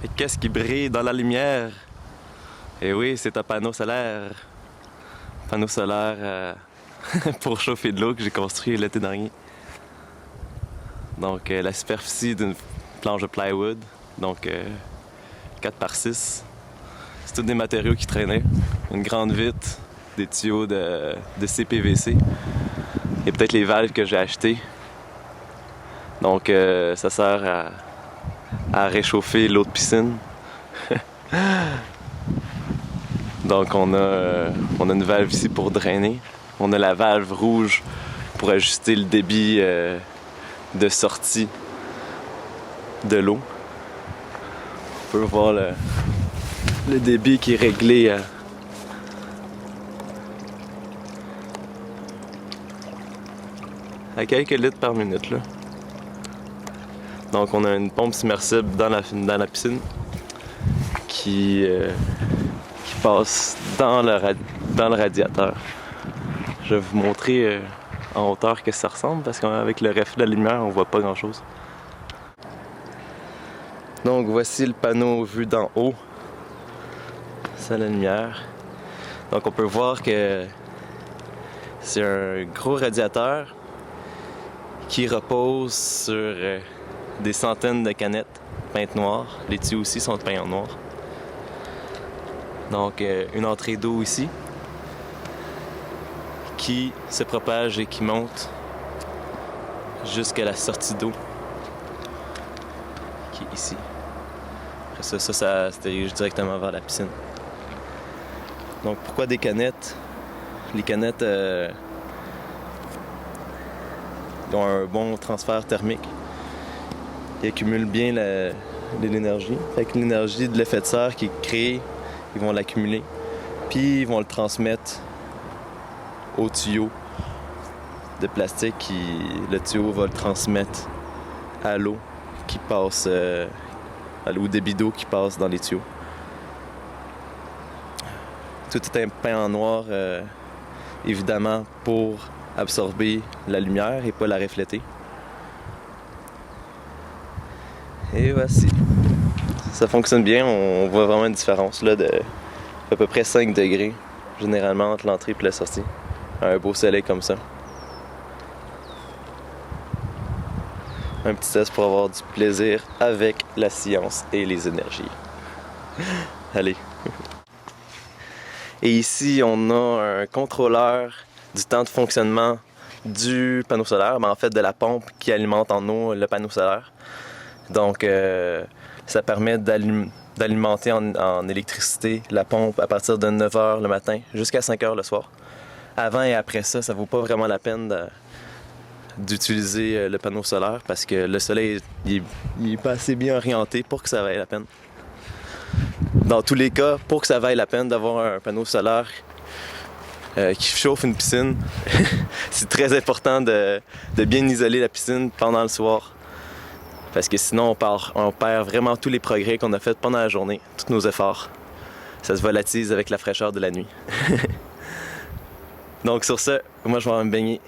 Et qu'est-ce qui brille dans la lumière? Eh oui, c'est un panneau solaire. Panneau solaire pour chauffer de l'eau que j'ai construit l'été dernier. Donc la superficie d'une planche de plywood, donc 4 par 6. C'est tous des matériaux qui traînaient. Une grande vitre, des tuyaux de CPVC. Et peut-être les valves que j'ai achetées. Donc ça sert à réchauffer l'eau de piscine. Donc on a une valve ici pour drainer. On a la valve rouge pour ajuster le débit de sortie de l'eau. On peut voir le débit qui est réglé à quelques litres par minute, là. Donc on a une pompe submersible dans la piscine qui passe dans le radiateur. Je vais vous montrer en hauteur ce que ça ressemble parce qu'avec le reflet de la lumière, on voit pas grand chose. Donc voici le panneau vu d'en haut. C'est la lumière. Donc on peut voir que c'est un gros radiateur qui repose sur des centaines de canettes peintes noires. Les tuyaux aussi sont peints en noir. Donc une entrée d'eau ici qui se propage et qui monte jusqu'à la sortie d'eau qui est ici. Après ça se dirige directement vers la piscine. Donc pourquoi des canettes? Les canettes ont un bon transfert thermique. Ils accumulent bien l'énergie. Fait que l'énergie de l'effet de serre qui est créé, ils vont l'accumuler. Puis ils vont le transmettre au tuyau de plastique. Le tuyau va le transmettre à l'eau qui passe, au débit d'eau qui passe dans les tuyaux. Tout est peint en noir, évidemment, pour absorber la lumière et pas la refléter. Et voici. Ça fonctionne bien, on voit vraiment une différence là, de à peu près 5 degrés, généralement, entre l'entrée et la sortie. Un beau soleil comme ça. Un petit test pour avoir du plaisir avec la science et les énergies. Allez. Et ici, on a un contrôleur du temps de fonctionnement du panneau solaire, mais en fait de la pompe qui alimente en eau le panneau solaire. Donc, ça permet d'alimenter en électricité la pompe à partir de 9h le matin jusqu'à 5h le soir. Avant et après ça, ça vaut pas vraiment la peine d'utiliser le panneau solaire parce que le soleil il est pas assez bien orienté pour que ça vaille la peine. Dans tous les cas, pour que ça vaille la peine d'avoir un panneau solaire qui chauffe une piscine, c'est très important de bien isoler la piscine pendant le soir. Parce que sinon, on perd vraiment tous les progrès qu'on a fait pendant la journée, tous nos efforts. Ça se volatile avec la fraîcheur de la nuit. Donc sur ce, moi je vais me baigner.